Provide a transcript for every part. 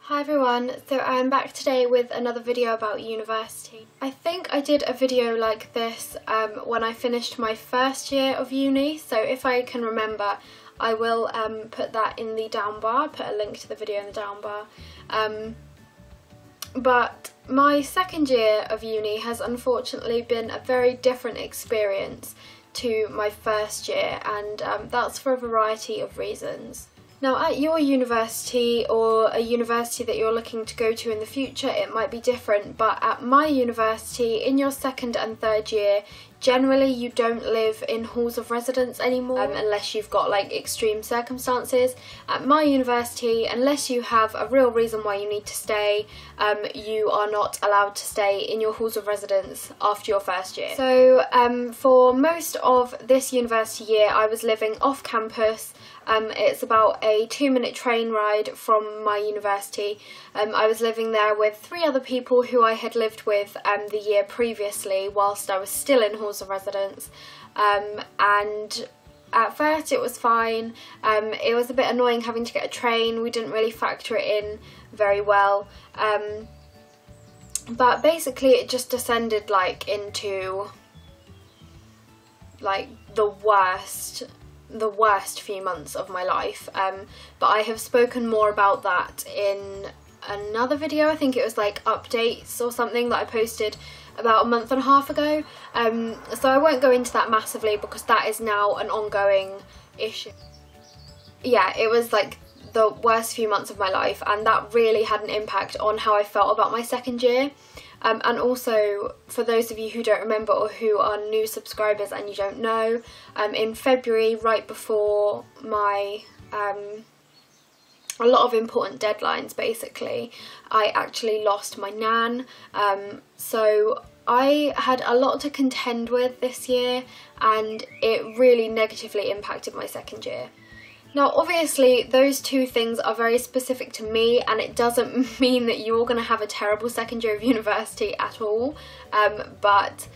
Hi everyone, so I'm back today with another video about university. I think I did a video like this when I finished my first year of uni, so if I can remember I will put that in the down bar, put a link to the video in the down bar. But my second year of uni has unfortunately been a very different experience to my first year, and that's for a variety of reasons. Now at your university, or a university that you're looking to go to in the future, it might be different, but at my university, in your second and third year, generally you don't live in halls of residence anymore unless you've got like extreme circumstances. At my university, unless you have a real reason why you need to stay, you are not allowed to stay in your halls of residence after your first year. So for most of this university year I was living off campus. It's about a 2-minute train ride from my university. I was living there with 3 other people who I had lived with the year previously whilst I was still in halls of residence, and at first it was fine. It was a bit annoying having to get a train. We didn't really factor it in very well, but basically it just descended like into like the worst few months of my life, but I have spoken more about that in another video. I think it was like updates or something that I posted about a month and a half ago, so I won't go into that massively because that is now an ongoing issue. Yeah, it was like the worst few months of my life, and that really had an impact on how I felt about my second year. And also, for those of you who don't remember or who are new subscribers and you don't know, in February, right before my a lot of important deadlines basically, I actually lost my nan, so I had a lot to contend with this year and it really negatively impacted my second year. Now obviously those two things are very specific to me, and it doesn't mean that you're going to have a terrible second year of university at all, but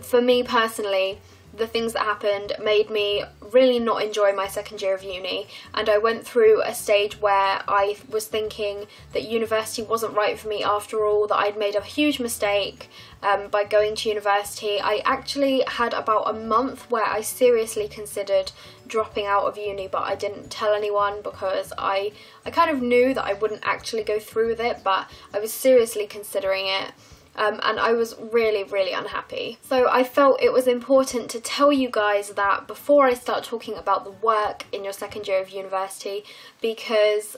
for me personally, the things that happened made me really not enjoy my second year of uni, and I went through a stage where I was thinking that university wasn't right for me after all, that I'd made a huge mistake by going to university. I actually had about a month where I seriously considered dropping out of uni, but I didn't tell anyone because I kind of knew that I wouldn't actually go through with it, but I was seriously considering it. And I was really unhappy. So I felt it was important to tell you guys that before I start talking about the work in your second year of university, because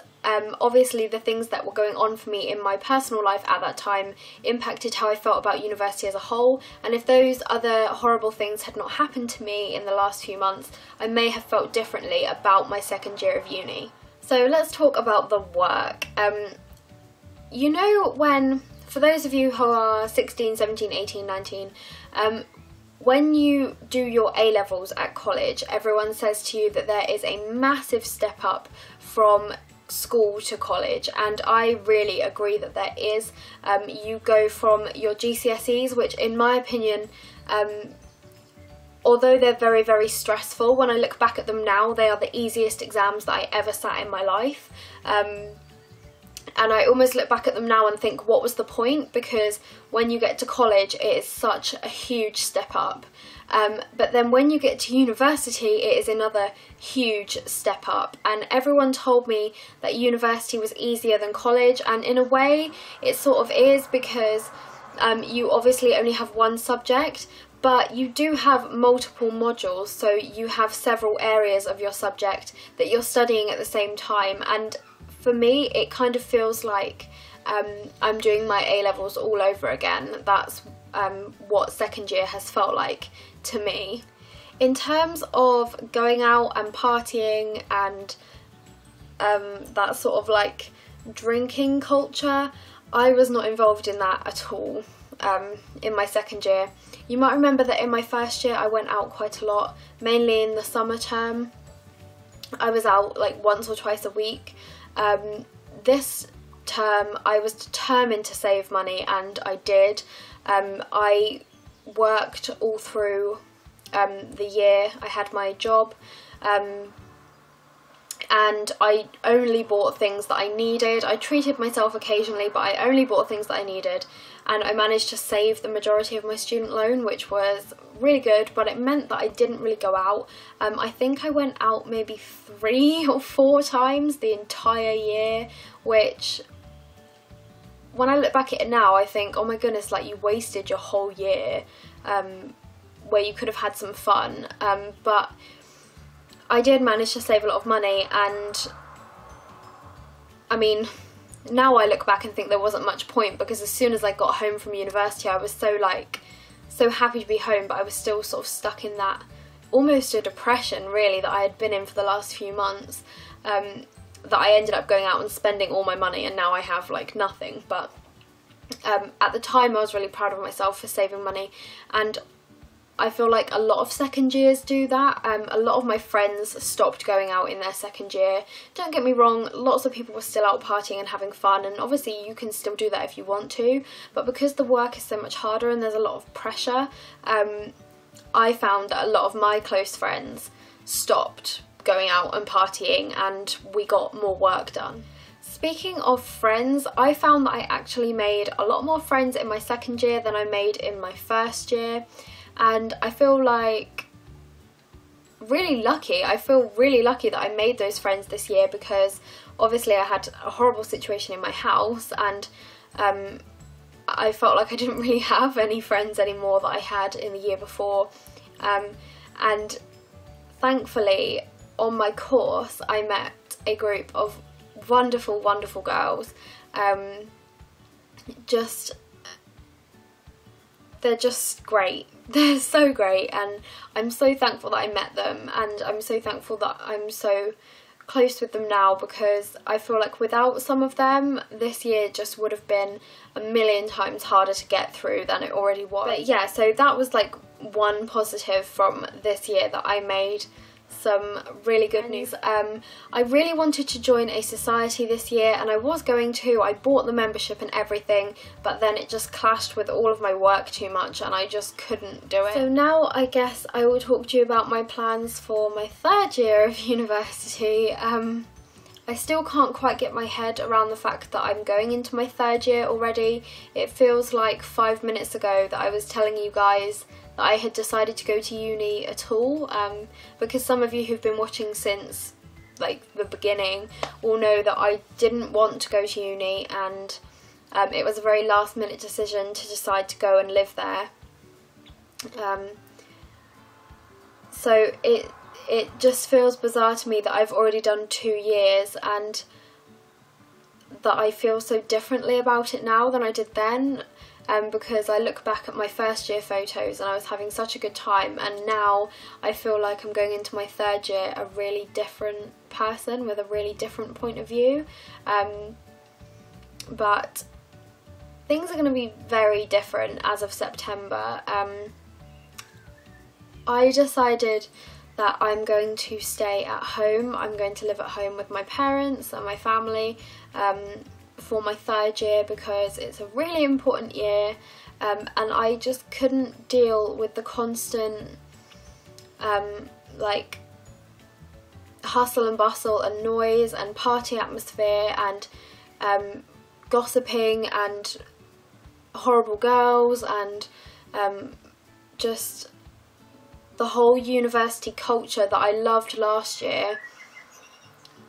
obviously the things that were going on for me in my personal life at that time impacted how I felt about university as a whole, and if those other horrible things had not happened to me in the last few months, I may have felt differently about my second year of uni. So let's talk about the work. You know, when, for those of you who are 16, 17, 18, 19, when you do your A-levels at college, everyone says to you that there is a massive step up from school to college, and I really agree that there is. You go from your GCSEs, which in my opinion, although they're very stressful, when I look back at them now, they are the easiest exams that I ever sat in my life. And I almost look back at them now and think, what was the point? Because when you get to college, it is such a huge step up. But then when you get to university, it is another huge step up. And everyone told me that university was easier than college, and in a way it sort of is, because you obviously only have one subject, but you do have multiple modules, so you have several areas of your subject that you're studying at the same time. And for me, it kind of feels like I'm doing my A-levels all over again. That's what second year has felt like to me. In terms of going out and partying and that sort of like drinking culture, I was not involved in that at all in my second year. You might remember that in my first year I went out quite a lot, mainly in the summer term. I was out like once or twice a week. This term I was determined to save money, and I did. I worked all through the year. I had my job. and I only bought things that I needed. I treated myself occasionally, but I only bought things that I needed, and I managed to save the majority of my student loan, which was really good, but it meant that I didn't really go out. I think I went out maybe 3 or 4 times the entire year, which, when I look back at it now, I think, oh my goodness, like, you wasted your whole year where you could have had some fun. But I did manage to save a lot of money, and I mean, now I look back and think there wasn't much point, because as soon as I got home from university I was so happy to be home, but I was still sort of stuck in that almost a depression really that I had been in for the last few months, that I ended up going out and spending all my money, and now I have like nothing. But at the time I was really proud of myself for saving money, and I feel like a lot of second years do that. A lot of my friends stopped going out in their second year. Don't get me wrong, lots of people were still out partying and having fun, and obviously you can still do that if you want to, but because the work is so much harder and there's a lot of pressure, I found that a lot of my close friends stopped going out and partying, and we got more work done. Speaking of friends, I found that I actually made a lot more friends in my second year than I made in my first year. And I feel like really lucky. I feel really lucky that I made those friends this year, because obviously I had a horrible situation in my house, and I felt like I didn't really have any friends anymore that I had in the year before. And thankfully on my course I met a group of wonderful, wonderful girls. They're just great. They're so great, and I'm so thankful that I met them, and I'm so thankful that I'm so close with them now, because I feel like without some of them this year just would have been a million times harder to get through than it already was. But yeah, so that was like one positive from this year, that I made some really good news. I really wanted to join a society this year, and I was going to. I bought the membership and everything, but then it just clashed with all of my work too much and I just couldn't do it. So now I guess I will talk to you about my plans for my third year of university. I still can't quite get my head around the fact that I'm going into my third year already. It feels like 5 minutes ago that I was telling you guys that I had decided to go to uni at all, because some of you who've been watching since like the beginning will know that I didn't want to go to uni, and it was a very last minute decision to decide to go and live there. So it just feels bizarre to me that I've already done 2 years, and that I feel so differently about it now than I did then. Because I look back at my first year photos and I was having such a good time, and now I feel like I'm going into my third year a really different person with a really different point of view. But things are going to be very different as of September. I decided that I'm going to stay at home. I'm going to live at home with my parents and my family for my third year, because it's a really important year, and I just couldn't deal with the constant like hustle and bustle and noise and party atmosphere and gossiping and horrible girls and just the whole university culture that I loved last year.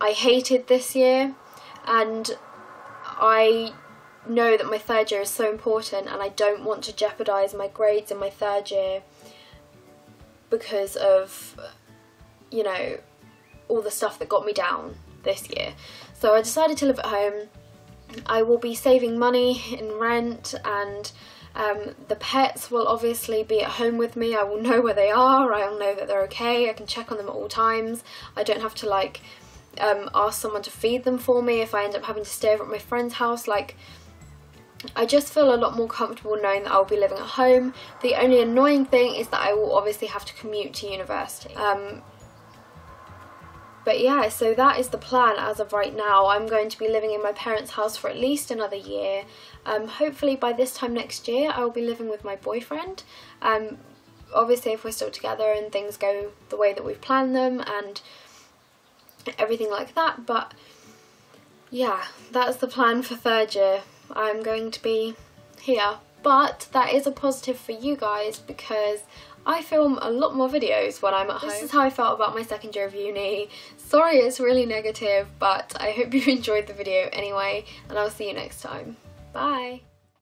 I hated this year, and I know that my third year is so important, and I don't want to jeopardise my grades in my third year because of, you know, all the stuff that got me down this year. So I decided to live at home. I will be saving money in rent, and the pets will obviously be at home with me. I will know where they are, I'll know that they're okay, I can check on them at all times. I don't have to like ask someone to feed them for me if I end up having to stay over at my friend's house. Like, I just feel a lot more comfortable knowing that I'll be living at home. The only annoying thing is that I will obviously have to commute to university. But yeah, so that is the plan as of right now. I'm going to be living in my parents' house for at least another year. Hopefully by this time next year I will be living with my boyfriend. Obviously if we're still together and things go the way that we've planned them, and everything like that. But yeah, that's the plan for third year. I'm going to be here, but that is a positive for you guys because I film a lot more videos when I'm at home. This is how I felt about my second year of uni. Sorry it's really negative, but I hope you enjoyed the video anyway, and I'll see you next time. Bye!